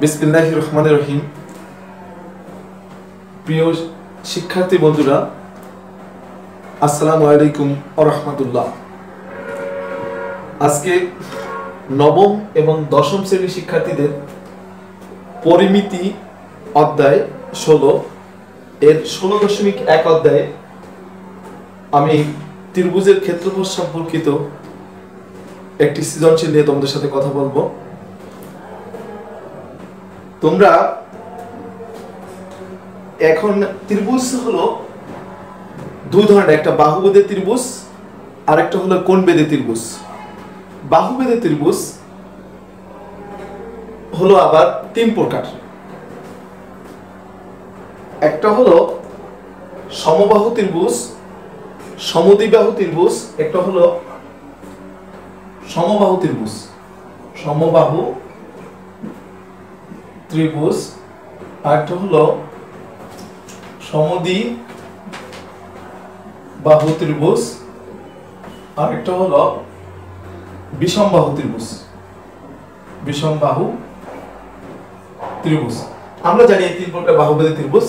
বিসমিল্লাহির রহমানির রহিম। প্রিয় শিক্ষার্থী বন্ধুরা, আসসালামু আলাইকুম ওয়া রাহমাতুল্লাহ। আজকে নবম এবং দশম শ্রেণীর শিক্ষার্থীদের পরিমিতি অধ্যায় 16 এর 16.1 অধ্যায়ে আমি ত্রিভুজের ক্ষেত্রফল সম্পর্কিত একটি সৃজনশীল নিয়ে তোমাদের সাথে কথা বলবো। তোমরা এখন ত্রিভুজ হলো দুই ধরনের, একটা বাহুবেদী ত্রিভুজ আর একটা হলো কোণবেদী ত্রিভুজ। বাহুবেদী ত্রিভুজ হলো আবার তিন প্রকার। একটা হলো সমবাহু ত্রিভুজ, সমদ্বিবাহু ত্রিভুজ, একটা হলো সমবাহু ত্রিভুজ, সমবাহু ত্রিভুজ, আর একটা হলো সমদ্বিবাহু ত্রিভুজ, আর একটা হলো বিষমবাহু ত্রিভুজ। বিষমবাহু ত্রিভুজ আমরা জানি এই তিন প্রকার বাহুবেদী ত্রিভুজ।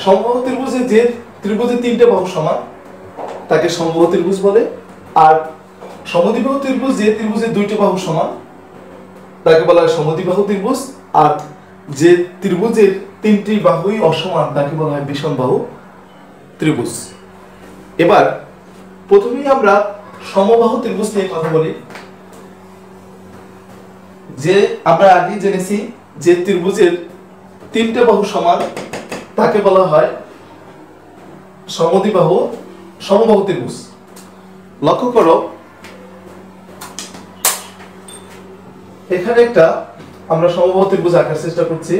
সমবাহু ত্রিভুজে যে ত্রিভুজের তিনটে বাহু সমান তাকে সমবাহু ত্রিভুজ বলে, আর সমদ্বিবাহু ত্রিভুজ যে ত্রিভুজের দুইটি বাহু সমান তাকে বলা হয় সমদ্বিবাহু ত্রিভুজ, আর যে ত্রিভুজের তিনটি বাহুই অসমান তাকে বলা হয় বিষমবাহু ত্রিভুজ। এবার প্রথমেই আমরা সমবাহু ত্রিভুজ নিয়ে কথা বলি। যে আমরা আগেই জেনেছি যে ত্রিভুজের তিনটে বাহু সমান তাকে বলা হয় সমবাহু ত্রিভুজ। লক্ষ্য করো, এখানে একটা আমরা সমবাহু ত্রিভুজ আঁকার চেষ্টা করছি।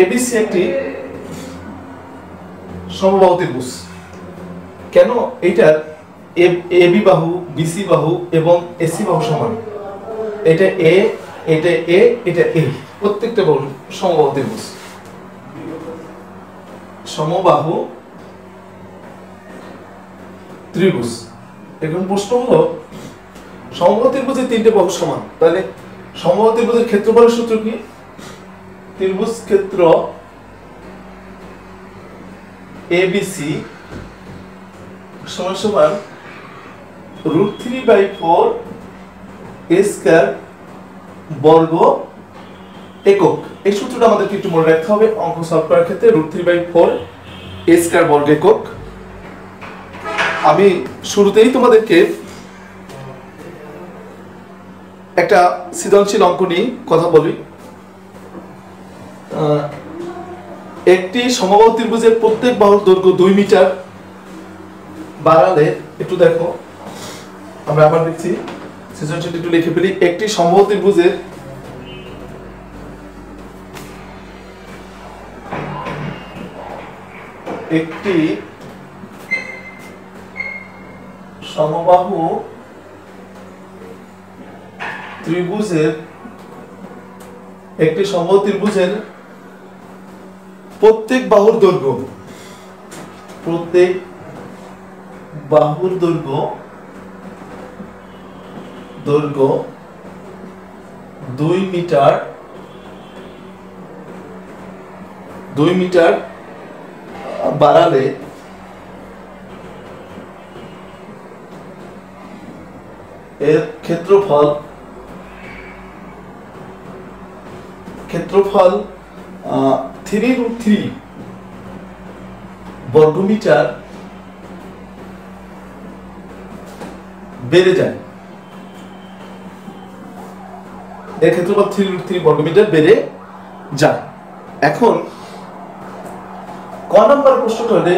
এবিসি একটি সমবাহু ত্রিভুজ। কেন? এটার এবি বাহু, বিসি বাহু এবং এসি বাহু সমান। এটা এ, এটা এ, এটা এ, প্রত্যেকটা বাহু সমবাহু ত্রিভুজ। সমবাহু ত্রিভুজ। এখন প্রশ্ন হলো, সমবাহু ত্রিভুজের তিনটে বাহু সমান, তাহলে সমবাহু ত্রিভুজের ক্ষেত্রফলের সূত্র কি? ত্রিভুজ ক্ষেত্র ABC সমান সমান √3/4 a স্কয়ার বর্গ একক। এই সূত্রটা আমাদেরকে একটু মনে রাখতে হবে অঙ্ক সলভ করার ক্ষেত্রে। √3/4 a স্কয়ার বর্গ একক। আমি শুরুতেই তোমাদেরকে একটা সৃজনশীল অঙ্ক নিয়ে কথা বলি। একটি সমবাহু ত্রিভুজের প্রত্যেক বাহুর দৈর্ঘ্য 2 মিটার বাড়ালে, একটু দেখো, আমরা আবার লিখছি, সৃজনশীলটা একটু লিখে ফেলি। একটি সমবাহু ত্রিভুজের একটি সমবাহু ত্রিভুজের প্রত্যেক বাহুর দৈর্ঘ্য 2 মিটার বাড়ালে এর ক্ষেত্রফল 3√3 বর্গমিটার বেড়ে যায়। এর ক্ষেত্রফল 3√3 বর্গমিটার বেড়ে যায়। এখন ক নম্বর প্রশ্নটা হলে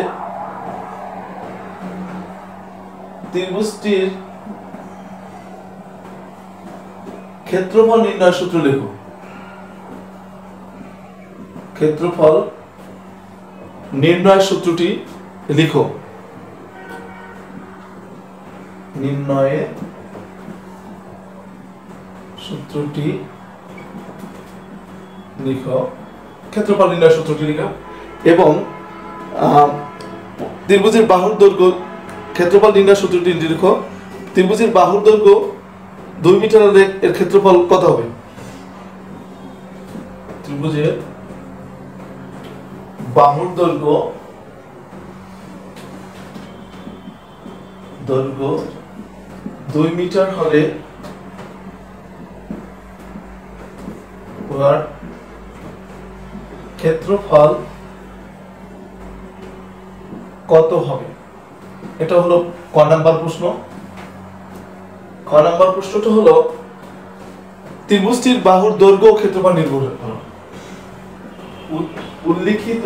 ত্রিভুজটির ক্ষেত্রফল নির্ণয় সূত্র লেখো। ক্ষেত্রফল নির্ণয় সূত্রটি লিখো। নির্ণয়ের সূত্রটি লিখো। ক্ষেত্রফল নির্ণয় সূত্রটি লিখো। এবং ত্রিভুজের বাহুর দৈর্ঘ্য ক্ষেত্রফল নির্ণয় সূত্রটি লিখো। ত্রিভুজের বাহুর দৈর্ঘ্য 2 মিটার হলে এর ক্ষেত্রফল কত হবে? ত্রিভুজের বাহুর দৈর্ঘ্য 2 মিটার হলে উহার ক্ষেত্রফল কত হবে? এটা হলো ক নাম্বার প্রশ্ন। খ নাম্বার প্রশ্নটা হলো ত্রিভুজটির বাহুর দৈর্ঘ্য ও ক্ষেত্রফল নির্ণয় করো। উল্লিখিত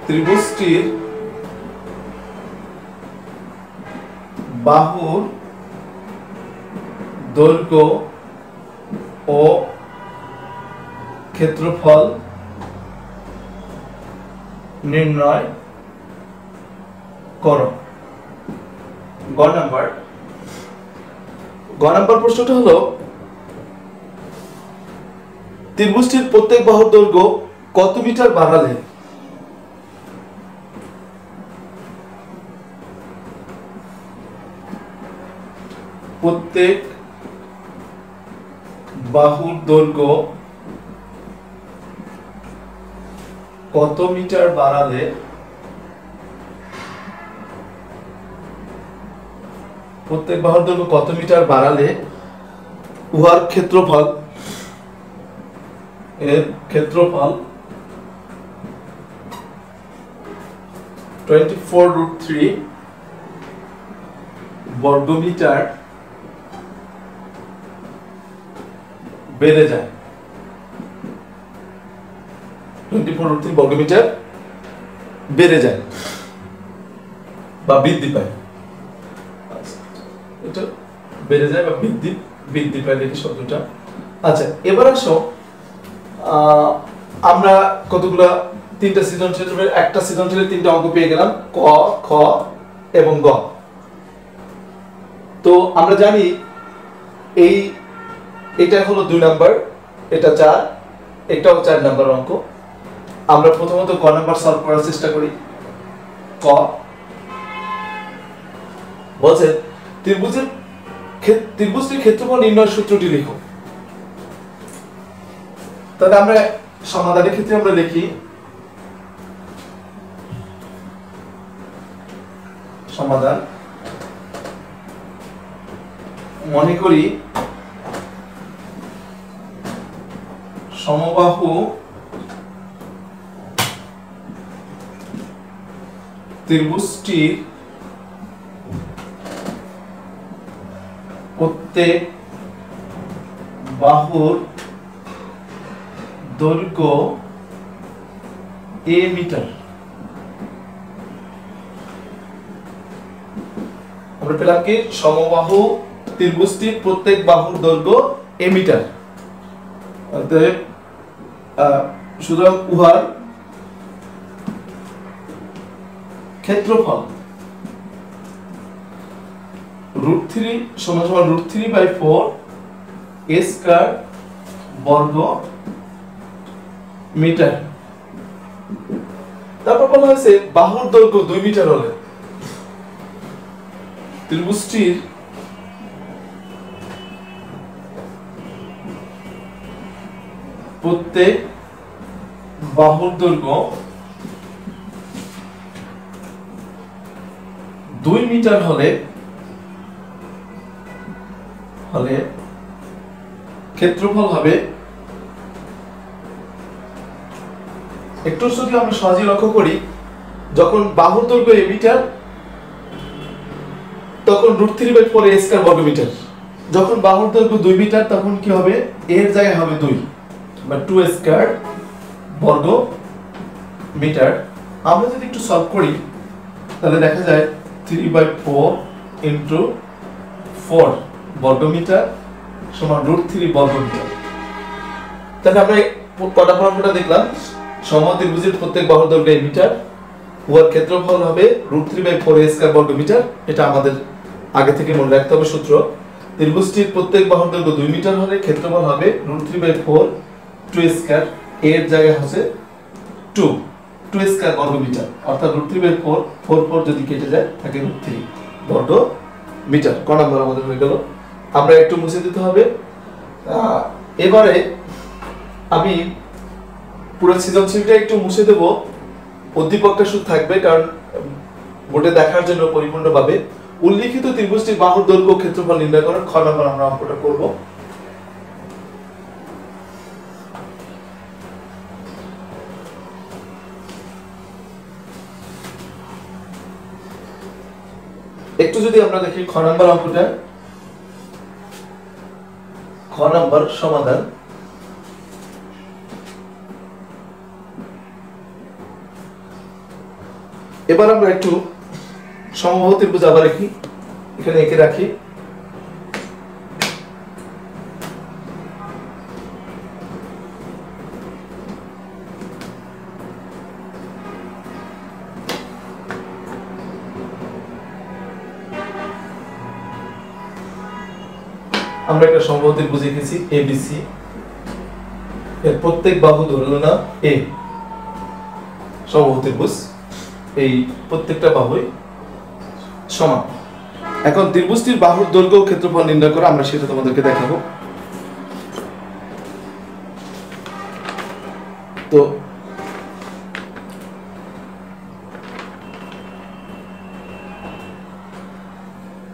ত্রিভুজটির বাহুর দৈর্ঘ্য ও ক্ষেত্রফল নির্ণয় করো। গ নাম্বার প্রশ্নটা হলো ত্রিভুজটির প্রত্যেক বাহুর দৈর্ঘ্য কত মিটার বাড়ালে প্রত্যেক বাহুর দৈর্ঘ্য কত মিটার বাড়ালে প্রত্যেক বাহুর দৈর্ঘ্য কত মিটার বাড়ালে উহার ক্ষেত্রফল এর ক্ষেত্রফল 24√3 বর্গমিটার বেড়ে যায়। 24√3 বর্গমিটার বেড়ে যায় বা বৃদ্ধি পায়। এটা বেড়ে যায় বা বৃদ্ধি পায় দেখি শব্দটা। আচ্ছা, এবার আসো আমরা কতগুলা তিনটা সৃজনশীলের একটা সৃজনশীলের তিনটা অঙ্ক পেয়ে গেলাম, ক, খ এবং গ। তো আমরা জানি এটা হলো 2 নাম্বার, এটা 4, এটাও 4 নাম্বার অঙ্ক। আমরা প্রথমত ক নাম্বার সলভ করার চেষ্টা করি। ক বলছে ত্রিভুজটির ক্ষেত্রফল নির্ণয় সূত্রটি লিখো। তাহলে আমরা সমাধানের ক্ষেত্রে আমরা লিখি সমাধান। মনে করি সমবাহু ত্রিভুজটির প্রত্যেক বাহুর দৈর্ঘ্য a মিটার। আমরা পেলাম কি সমবাহু ত্রিভুজটির প্রত্যেক বাহুর দৈর্ঘ্য a মিটার। অতএব সুতরাং উহার ক্ষেত্রফল √3 সমান √3/4 a স্কয়ার বর্গ মিটার। তারপর বলা হয়েছে বাহুর দৈর্ঘ্য 2 মিটার হলে ত্রিভুজটির প্রত্যেক বাহুর দৈর্ঘ্য 2 মিটার হলে ক্ষেত্রফল হবে, একটু যদি আমরা সহজে লক্ষ্য করি, যখন বাহুর দৈর্ঘ্য a মিটার তখন √3/4 a স্কয়ার বর্গ মিটার। যখন বাহুর দৈর্ঘ্য 2 মিটার তখন কি হবে, এর জায়গায় হবে 2 বা 2 স্কয়ার বর্গ মিটার। আমরা যদি একটু সলভ করি তাহলে দেখা যায় 3/4 * 4 বর্গ মিটার সমান √3 বর্গ মিটার। তাহলে আমরা কটা ফর্মুলা দেখলাম, সমবাহু ত্রিভুজের প্রত্যেক বাহুর দৈর্ঘ্য a মিটার, উহার ক্ষেত্রফল হবে √3/4 a স্কয়ার বর্গ মিটার। এটা আমাদের আগে থেকে মনে রাখতে হবে সূত্র। ত্রিভুজটির প্রত্যেক বাহুর দৈর্ঘ্য 2 মিটার হলে ক্ষেত্রফল হবে √3/4 2 স্কয়ার, এর জায়গায় হচ্ছে 2 স্কয়ার বর্গ মিটার, অর্থাৎ √3/4, 4 যদি কেটে যায় থাকে √3 বর্গ মিটার। ক নাম্বার আমাদের হয়ে গেল। আমরা একটু মুছে দিতে হবে। এবারে আমি পুরো সৃজনশীলটা একটু মুছে দেব, উদ্দীপকটা শুধু থাকবে, কারণ বোর্ডে দেখার জন্য পরিপূর্ণভাবে। উল্লিখিত ত্রিভুজটির বাহুর দৈর্ঘ্য ও ক্ষেত্রফল নির্ণয় করার খ নাম্বার আমরা অঙ্কটা করব। একটু যদি আমরা দেখি খ নাম্বার অঙ্কটা, খ নাম্বার সমাধান। এবার আমরা একটু সমবাহু ত্রিভুজ আবার এখানে এঁকে রাখি। আমরা একটা সমবাহু ত্রিভুজ এঁকেছি এবিসি, এর প্রত্যেক বাহু ধরলো না এ, সমবাহু ত্রিভুজ, এই প্রত্যেকটা বাহুই সমান। এখন ত্রিভুজটির বাহুর দৈর্ঘ্য ও ক্ষেত্রফল নির্ণয় করে আমরা সেটা তোমাদেরকে দেখাবো। তো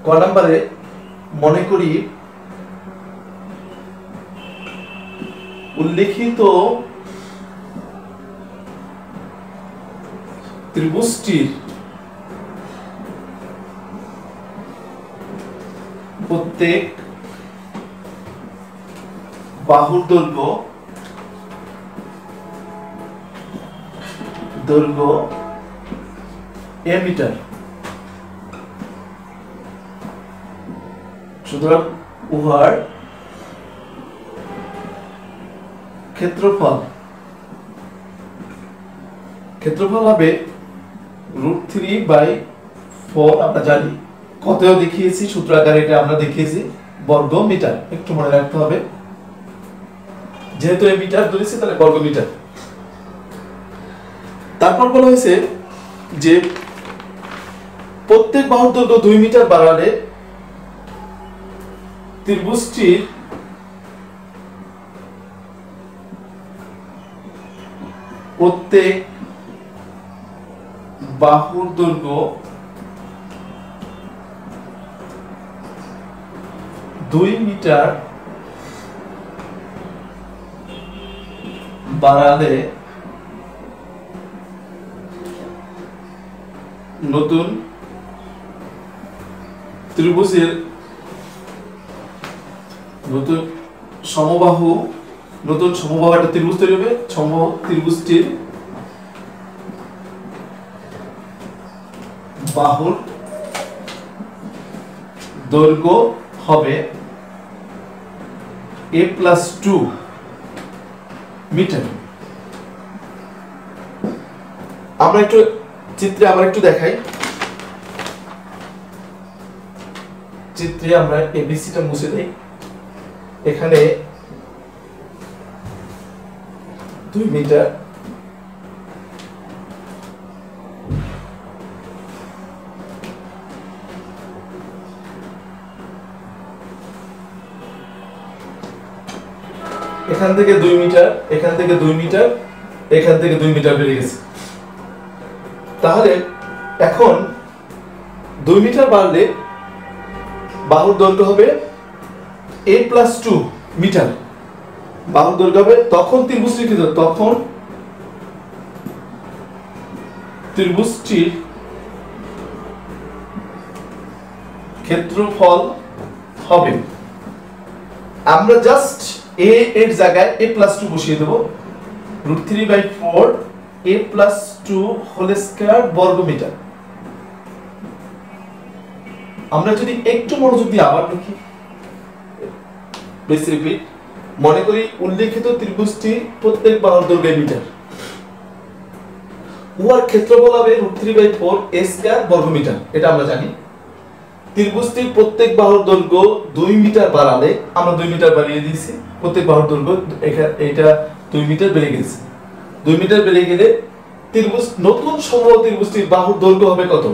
ক নাম্বারে মনে করি উল্লেখিত ত্রিভুজটির প্রত্যেক বাহুর দৈর্ঘ্য এ মিটার। সুতরাং উহার ক্ষেত্রফল হবে √3/4, আমরা জানি, কতও দেখিয়েছি সূত্র আকারে, এটা আমরা দেখিয়েছি বর্গ মিটার, একটু মনে রাখতে হবে, যেহেতু এই মিটার ধরেছি তাহলে বর্গ মিটার। তারপর বলা হয়েছে যে প্রত্যেক বাহুর দৈর্ঘ্য 2 মিটার বাড়ালে ত্রিভুজটির প্রত্যেক বাহুর দৈর্ঘ্য 2 মিটার বাড়ালে নতুন ত্রিভুজের নতুন সমবাহু একটা ত্রিভুজ তৈরি হবে। সমবাহু ত্রিভুজটির বাহুর দৈর্ঘ্য হবে a+2 মিটার। আমরা একটু চিত্রে আবার একটু দেখাই। চিত্রে আমরা এবিসিটা মুছে দেই। এখানে 2 মিটার, এখান থেকে 2 মিটার, এখান থেকে 2 মিটার, এখান থেকে 2 মিটার বেড়ে গেছে। তাহলে এখন 2 মিটার বাড়লে বাহুর দৈর্ঘ্য হবে a+2 মিটার, বাহুর দৈর্ঘ্য হবে। তখন ত্রিভুজটির ক্ষেত্রফল হবে, আমরা জাস্ট a এর জায়গায় a+2 বসিয়ে দেব, √3/4 a+2 হোল স্কয়ার বর্গ মিটার। আমরা যদি একটু মনোযোগ দিয়ে আবার দেখি, প্লিজ রিপিট। মনে করি উল্লেখিত ত্রিভুজটি প্রত্যেক বাহুর দৈর্ঘ্য মিটার, উহার ক্ষেত্রফল হবে √3/4 a স্কয়ার বর্গ মিটার, এটা আমরা জানি। ত্রিভুজটির প্রত্যেক বাহুর দৈর্ঘ্য 2 মিটার বাড়ালে, আমরা 2 মিটার বাড়িয়ে দিয়েছি, প্রত্যেক বাহুর দৈর্ঘ্য এটা 2 মিটার বেড়ে গেছে। 2 মিটার বেড়ে গেলে ত্রিভুজ নতুন সমবাহু ত্রিভুজটির বাহুর দৈর্ঘ্য হবে কত?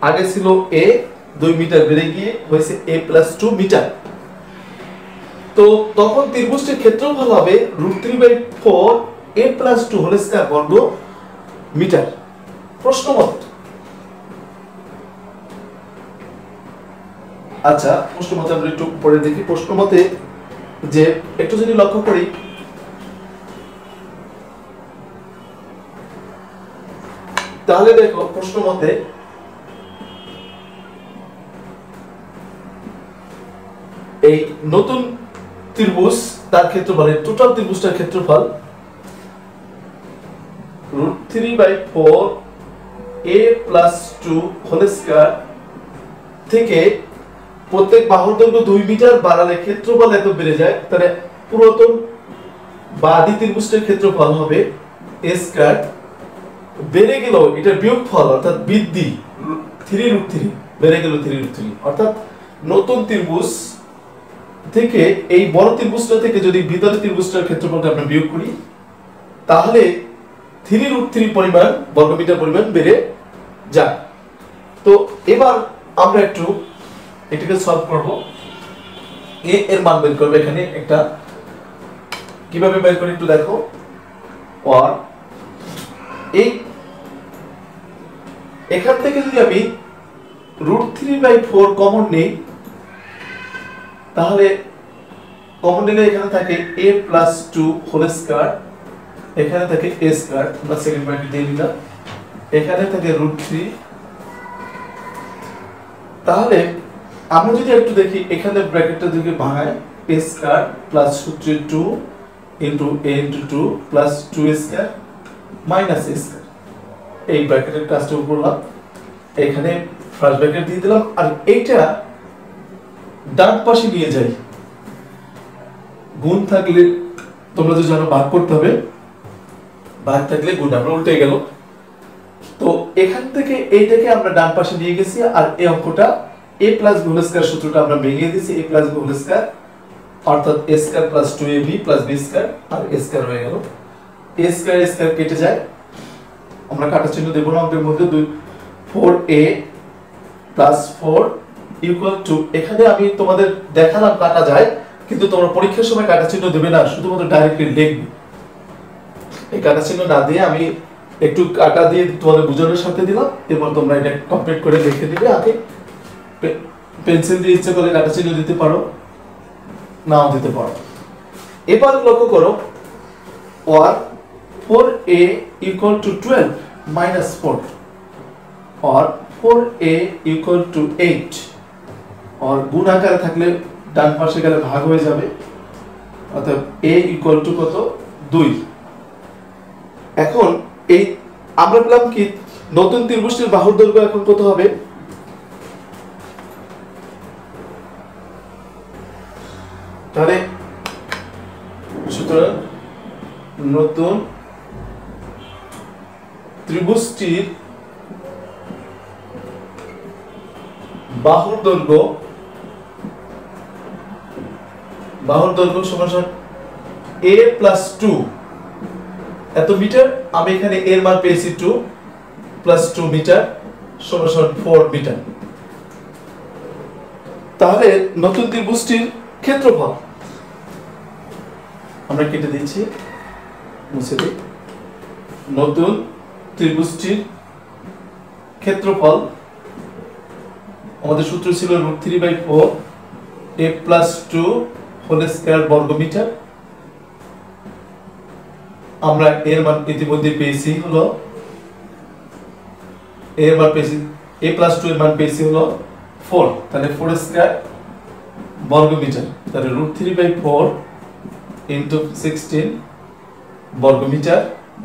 আগে ছিল a, 2 মিটার বেড়ে গিয়ে হয়েছে a + 2 মিটার। তো তখন ত্রিভুজটির ক্ষেত্রফল হবে √3/4 a + 2 হোল স্কয়ার বর্গ মিটার। প্রশ্ন মত, আচ্ছা প্রশ্ন মতে আমরা একটু পরে দেখি। প্রশ্ন মতে যে একটু যদি লক্ষ্য করি, তাহলে দেখো প্রশ্ন মতে এই নতুন ত্রিভুজ তার ক্ষেত্রফল, টোটাল ত্রিভুজটার ক্ষেত্রফল √3/4 a + 2 হোল স্কয়ার থেকে প্রত্যেক বাহুর দৈর্ঘ্য 2 মিটার বাড়ালে ক্ষেত্রফল এত বেড়ে যায়, তাহলে পুরাতন বাদী ত্রিভুজের ক্ষেত্রফল হবে a স্কয়ার, বেড়ে গেল এটা বিয়োগফল অর্থাৎ বৃদ্ধি 3√3 বেড়ে গেল 3√3, অর্থাৎ নতুন ত্রিভুজ থেকে এই বড় ত্রিভুজটা থেকে যদি ভিতরের ত্রিভুজটার ক্ষেত্রফলটা আমরা বিয়োগ করি, তাহলে 3√3 পরিমাণ বর্গমিটার পরিমাণ বেড়ে যায়। তো এবার আমরা একটু এটাকে সলভ করব। a এর মান বের করব। এখানে একটা কিভাবে বের করি একটু দেখো। আর এই এখান থেকে যদি আমি √3/4 কমন নেই, তাহলে কমন নিলে এখানে থাকে a + 2 হোল স্কয়ার, এখানে থাকে a স্কয়ার, আমরা সেকেন্ড ব্র্যাকেট দিয়ে দিলাম, এখানে থাকে √3। তাহলে আমরা যদি একটু দেখি এখানে ব্র্যাকেটটা যদি ভাঙাই, a স্কয়ার প্লাস সূত্রে 2 into a into 2 plus 2 square minus a square, এই ব্র্যাকেটের কাজটা করলাম, এখানে ফার্স্ট ব্র্যাকেট দিয়ে দিলাম। আর এইটা ডান পাশে নিয়ে যাই, গুণ থাকলে তোমরা তো জানো ভাগ করতে হবে, ভাগ থাকলে গুণ, আমরা উল্টে গেল। তো এখান থেকে এইটাকে আমরা ডান পাশে নিয়ে গেছি, আর এই অঙ্কটা a + b হোল স্কয়ার সূত্রটা আমরা ভেঙে দিয়েছি, a + b হোল স্কয়ার অর্থাৎ a square + 2ab + b square, আর a স্কয়ার হয়ে গেল। a স্কয়ার স্কয়ার কেটে যায়, আমরা কাটা চিহ্ন দেব না অঙ্কের মধ্যে। 4a + 4 = এখানে আমি তোমাদের দেখালাম কাটা যায়, কিন্তু তোমরা পরীক্ষার সময় কাটা চিহ্ন দেবে না, শুধুমাত্র ডাইরেক্টলি লিখবে। এই কাটা চিহ্ন না দিয়ে আমি একটু কাটা দিয়ে তোমাদের বোঝানোর সাথে দিলাম, এরপর তোমরা এটা কমপ্লিট করে লিখে দিবে। আগে পেন্সিল দিয়ে ইচ্ছে করলে কাটা চিহ্ন দিতে পারো, নাও দিতে পারো। এবার লক্ষ্য করো, or 4a = 12 - 4 or 4a = 8, और গুণ আকারে থাকলে ডান পাশে গেলে ভাগ হয়ে যাবে, অর্থাৎ a = কত? 2। এখন এই আমরা পেলাম কি নতুন ত্রিভুজটির বাহুর দৈর্ঘ্য এখন কত হবে? তাহলে সুতরাং নতুন ত্রিভুজটির বাহুর দৈর্ঘ্য সমান a + 2 এত মিটার। আমি এখানে এর মান পেয়েছি 2 + 2 মিটার সমান 4 মিটার। তাহলে নতুন ত্রিভুজটির ক্ষেত্রফল আমরা কেটে দিচ্ছি, মুছে দিই। নতুন ত্রিভুজটির ক্ষেত্রফল আমাদের সূত্র ছিল √3/4 a + 2 হোল স্কয়ার বর্গ মিটার। আমরা এর মান ইতিমধ্যে পেয়েছি হলো, এর মান পেয়েছি a + 2 এর মান পেয়েছি হলো 4, তাহলে 4 স্কয়ার বর্গ মিটার, তাহলে √3/4 * 16 বর্গ মিটার।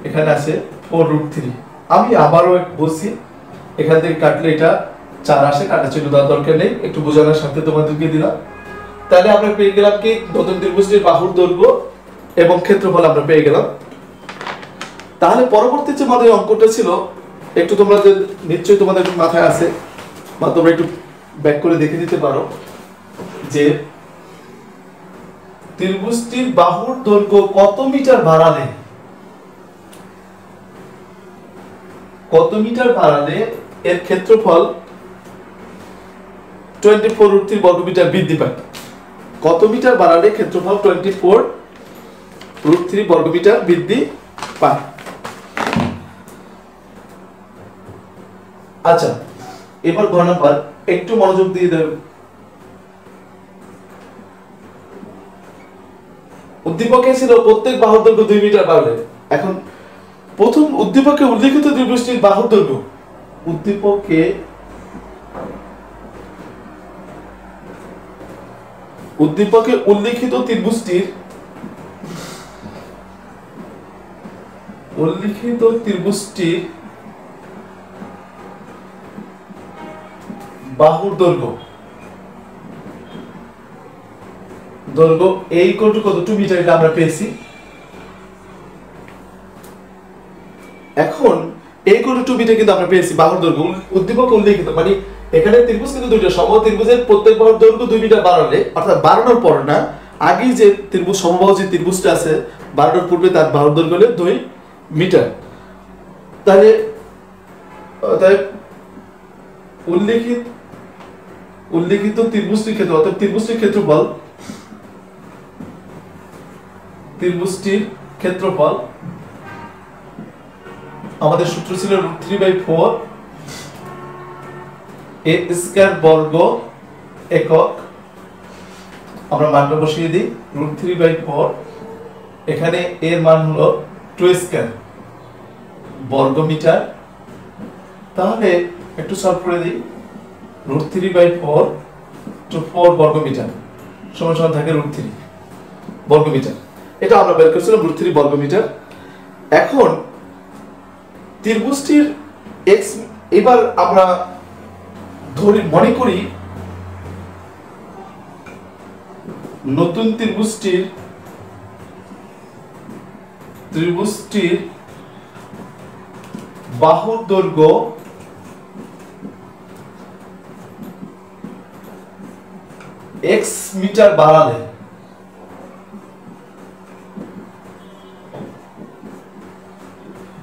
এখানে আছে 4√3। আমি আবারও বলছি, এখান থেকে কাটলে এটা 4 আসে, কাটা চিহ্ন দেওয়ার দরকার নেই, একটু বোঝানোর সাথে তোমাদেরকে দিলাম। তাহলে আমরা পেয়ে গেলাম কি নতুন ত্রিভুজটির বাহুর দৈর্ঘ্য এবং ক্ষেত্রফল আমরা পেয়ে গেলাম। তাহলে পরবর্তী যে আমাদের অঙ্কটা ছিল, একটু তোমরা নিশ্চয়ই তোমাদের মাথায় আছে বা তোমরা একটু ব্যাক করে দেখে দিতে পারো, যে ত্রিভুজটির বাহুর দৈর্ঘ্য কত মিটার বাড়ালে কত মিটার বাড়ালে এর ক্ষেত্রফল 24√3 বর্গমিটার বৃদ্ধি পায়? কত মিটার বাড়ালে ক্ষেত্রফল 24√3 বর্গমিটার বৃদ্ধি পায়? আচ্ছা, এবার ঘ নাম্বার একটু মনোযোগ দিয়ে দেবেন। উদ্দীপকে ছিল প্রত্যেক বাহুর দৈর্ঘ্য 2 মিটার বাড়লে। এখন প্রথম উদ্দীপকে উল্লেখিত ত্রিভুজটির বাহুর দৈর্ঘ্য, উদ্দীপকে উল্লেখিত ত্রিভুজটির বাহুর দৈর্ঘ্য এই কত 2 মিটার, এটা আমরা পেয়েছি। এখন এই কোণ 2 মিটার কিন্তু আমরা পেয়েছি বাহুর দৈর্ঘ্য উদ্দীপকে উল্লেখিত, মানে এখানে ত্রিভুজ কিন্তু দুইটা, সমবাহু ত্রিভুজের প্রত্যেক বাহুর দৈর্ঘ্য 2 মিটার বাড়ালে, অর্থাৎ বাড়ানোর পর না, আগে যে ত্রিভুজ সমবাহু যে ত্রিভুজটা আছে বাড়ানোর পূর্বে তার বাহুর দৈর্ঘ্য হলো 2 মিটার। তাহলে উল্লেখিত ত্রিভুজটির ক্ষেত্র, অর্থাৎ ত্রিভুজটির ক্ষেত্রফল আমাদের সূত্র ছিল √3/4 a স্কয়ার বর্গ একক। আমরা মানটা বসিয়ে দিই, √3/4, এখানে এর মান হলো 2 স্কয়ার বর্গমিটার। তাহলে একটু সলভ করে দিই, √3/4 to 4 বর্গমিটার সমান সমান থাকে √3 বর্গমিটার। এটা আমরা বের করেছিলাম √3 বর্গমিটার। এখন ত্রিভুজটির x, এবার আমরা মনে করি নতুন ত্রিভুজটির বাহুর দৈর্ঘ্য x মিটার বাড়ালে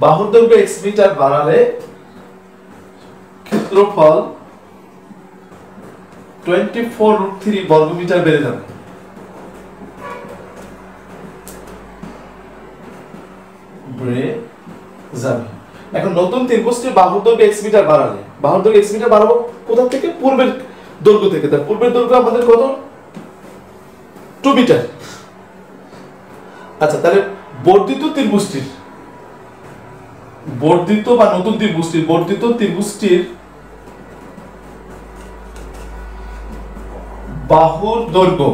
বাহুর দৈর্ঘ্য x মিটার বাড়ালে ক্ষেত্রফল 24√3 বর্গমিটার বেড়ে যাবে। এখন নতুন ত্রিভুজটির বাহুর দৈর্ঘ্য x মিটার বাড়ালে, বাহুর দৈর্ঘ্য x মিটার বাড়াবো কোথা থেকে? পূর্বের দৈর্ঘ্য থেকে। তার পূর্বের দৈর্ঘ্য আমাদের কত? 2 মিটার। আচ্ছা, তাহলে বর্ধিত বা নতুন ত্রিভুজটির বাহুর দৈর্ঘ্য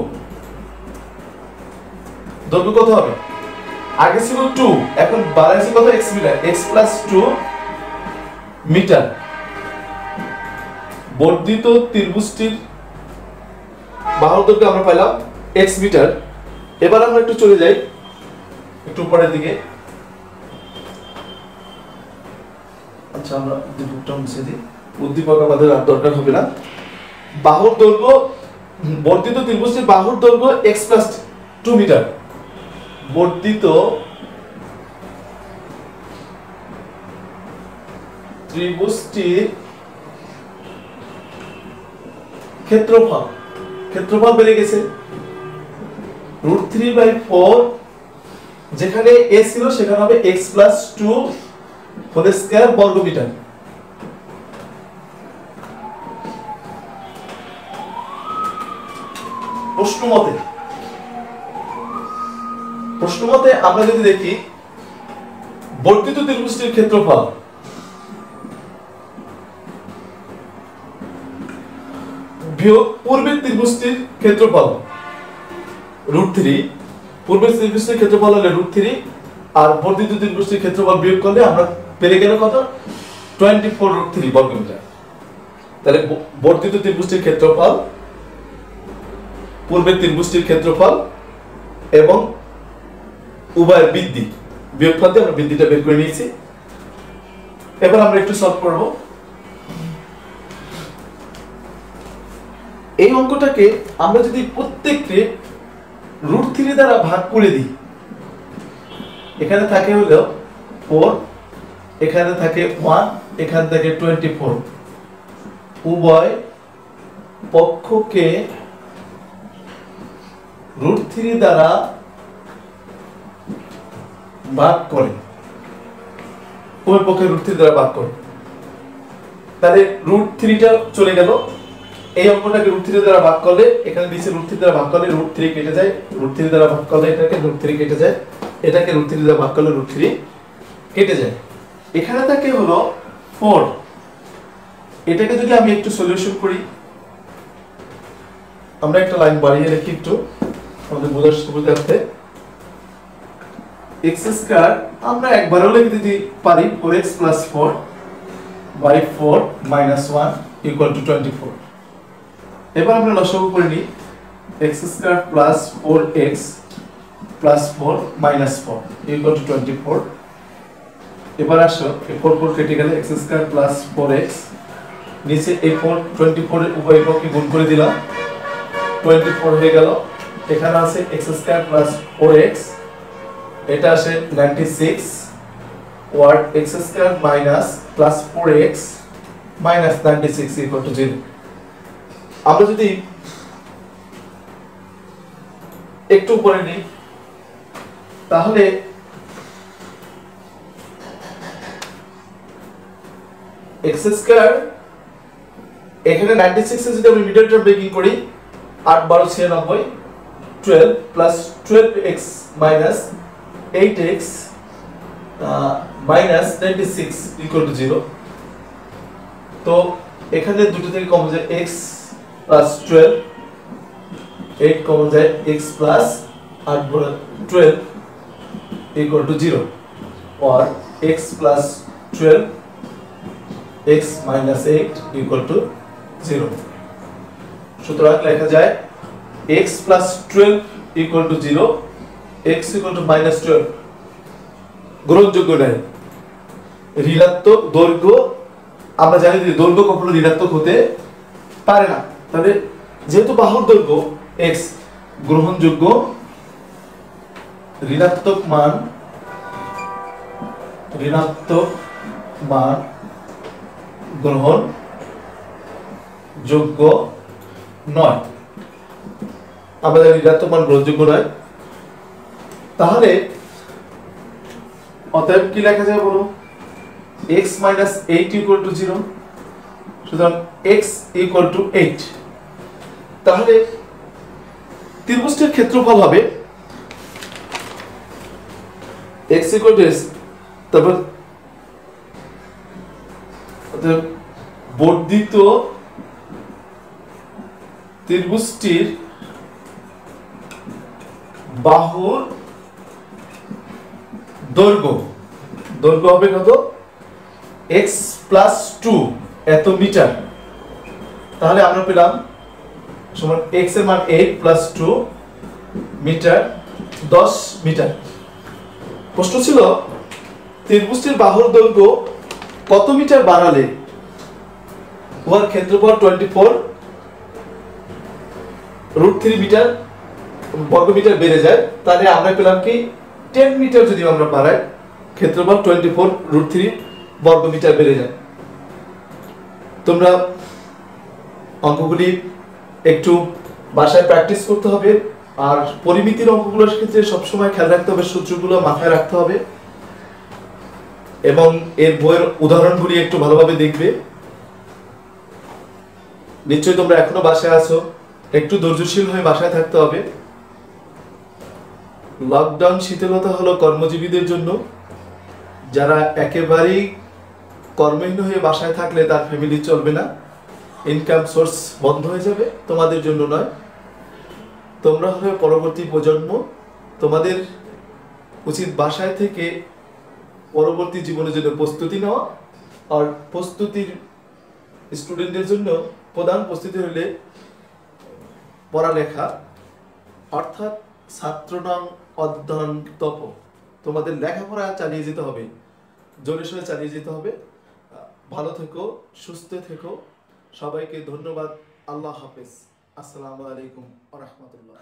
কত হবে? আগে ছিল 2, এখন বাড়াইছে কত? x metre, x + 2 metre. বর্ধিত ত্রিভুজটির বাহুর দৈর্ঘ্য আমরা পাইলাম x মিটার। এবার আমরা একটু চলে যাই একটু উপরের দিকে। আচ্ছা, আমরা উদ্দীপকটা মুছে দিই, উদ্দীপক আমাদের আর দরকার হবে না। বাহুর দৈর্ঘ্য, বর্ধিত ত্রিভুজটির বাহুর দৈর্ঘ্য x + 2 মিটার। বর্ধিত ত্রিভুজটির ক্ষেত্রফল বেড়ে গেছে √3/4, যেখানে a ছিল সেখানে হবে x + 2 হোল স্কয়ার বর্গমিটার। প্রশ্ন মতে আমরা যদি দেখি বর্ধিত ত্রিভুজটির ক্ষেত্রফল বিয়োগ পূর্বের ত্রিভুজটির ক্ষেত্রফল √3, পূর্বের ত্রিভুজটির ক্ষেত্রফল হলো √3 আর বর্ধিত ত্রিভুজটির ক্ষেত্রফল বিয়োগ করলে আমরা পেয়ে গেল কত? 24√3 বর্গমিটার। তাহলে বর্ধিত ত্রিভুজটির ক্ষেত্রফল, পূর্বের ত্রিভুজটির ক্ষেত্রফল এবং উভয়ের বৃদ্ধি বিয়োগফল দিয়ে আমরা বৃদ্ধিটা বের করে নিয়েছি। এবার আমরা একটু সলভ করব। এই অঙ্কটাকে আমরা যদি প্রত্যেককে √3 দ্বারা ভাগ করে দিই, এখানে থাকে হলো 4, এখানে থাকে 1, এখানে থাকে 24। উভয় পক্ষকে √3 দ্বারা ভাগ করে, উভয় পক্ষে √3 দ্বারা ভাগ করে। তাহলে √3টা চলে গেল, এই অঙ্কটাকে √3 দ্বারা ভাগ করলে এখানে নিচে √3 দ্বারা ভাগ করলে √3 কেটে যায়, √3 দ্বারা ভাগ করলে এটাকে √3 কেটে যায়, এটাকে √3 দ্বারা ভাগ করলে √3 কেটে যায়। এখানে থাকে হলো 4। এটাকে যদি আমি একটু সলিউশন করি, আমরা একটা লাইন বাড়িয়ে রেখি একটু আমাদের বোঝার সুবিধার্থে। x² আমরা একবারও লিখে দিতে পারি 4x + 4 / 4 - 1 = 24। এবার আমরা লসাগু করে নিই, x² + 4x + 4 - 4 = 24। এবার আসো এই 4 4 কেটে গেলে x² + 4x, নিচে এই 4 24 এর উভয় পক্ষকে গুণ করে দিলাম, 24 হয়ে গেল। এখানে আছে x² + 4x, এটা আসে 96 ওয়ার্ড x² - +4x - 96 = 0। আমরা যদি একটু উপরে নিই তাহলে x² এখানে 96 এর যদি আমি মিডল টার্ম ব্রেকিং করি 8 12 96, 12 + 12x - 8x - 96 = 0। তো এখানে দুটো থেকে কমন যায় x + 12, 8 কমন যায় x + 8 * 12 = 0, or x + 12 x - 8 = 0। সুতরাং লেখা যায় x + 12 = 0, x = -12 গ্রহণযোগ্য নয়। ঋণাত্মক দৈর্ঘ্য, আমরা জানি যে দৈর্ঘ্য কখনো ঋণাত্মক হতে পারে না, তাহলে যেহেতু বাহুর দৈর্ঘ্য x গ্রহণযোগ্য, ঋণাত্মক মান গ্রহণ যোগ্য নয়, আমাদের ঋণাত্মক মান গ্রহণযোগ্য নয়। তাহলে অতএব কি লেখা যায় বলো, x - 8 = 0, সুতরাং x = 8। তাহলে ত্রিভুজটির ক্ষেত্রফল হবে x = তারপর বর্ধিত ত্রিভুজটির বাহুর দৈর্ঘ্য হবে কত, x + 2 এত মিটার। তাহলে আমরা পেলাম সমান x এর মান 8 + 2 মিটার, 10 মিটার। প্রশ্ন ছিল ত্রিভুজটির বাহুর দৈর্ঘ্য কত মিটার বাড়ালে উহার ক্ষেত্রফল 24 √3 মিটার বর্গমিটার বেড়ে যায়। তাহলে আমরা পেলাম কি 10 মিটার যদি আমরা বাড়াই ক্ষেত্রফল 24 √3 বর্গমিটার বেড়ে যায়। তোমরা অঙ্কগুলি একটু বাসায় প্র্যাকটিস করতে হবে, আর পরিমিতির অঙ্কগুলোর ক্ষেত্রে সবসময় খেয়াল রাখতে হবে, সূত্রগুলো মাথায় রাখতে হবে এবং এর বইয়ের উদাহরণগুলি একটু ভালোভাবে দেখবে। নিশ্চয়ই তোমরা এখনো বাসায় আছো, একটু ধৈর্যশীল হয়ে বাসায় থাকতে হবে। লকডাউন শিথিলতা হলো কর্মজীবীদের জন্য, যারা একেবারেই কর্মহীন হয়ে বাসায় থাকলে তার ফ্যামিলি চলবে না, ইনকাম সোর্স বন্ধ হয়ে যাবে, তোমাদের জন্য নয়। তোমরা হলে পরবর্তী প্রজন্ম, তোমাদের উচিত বাসায় থেকে পরবর্তী জীবনের জন্য প্রস্তুতি নেওয়া। আর প্রস্তুতির স্টুডেন্টদের জন্য প্রধান প্রস্তুতি হলে পড়ালেখা, অর্থাৎ ছাত্রনাং অধ্যয়ন তপ, তোমাদের লেখাপড়া চালিয়ে যেতে হবে, জোরে সোরে চালিয়ে যেতে হবে। ভালো থেকো, সুস্থ থেকো, সবাইকে ধন্যবাদ। আল্লাহ হাফেজ। আসসালামু আলাইকুম ওয়া রাহমাতুল্লাহ।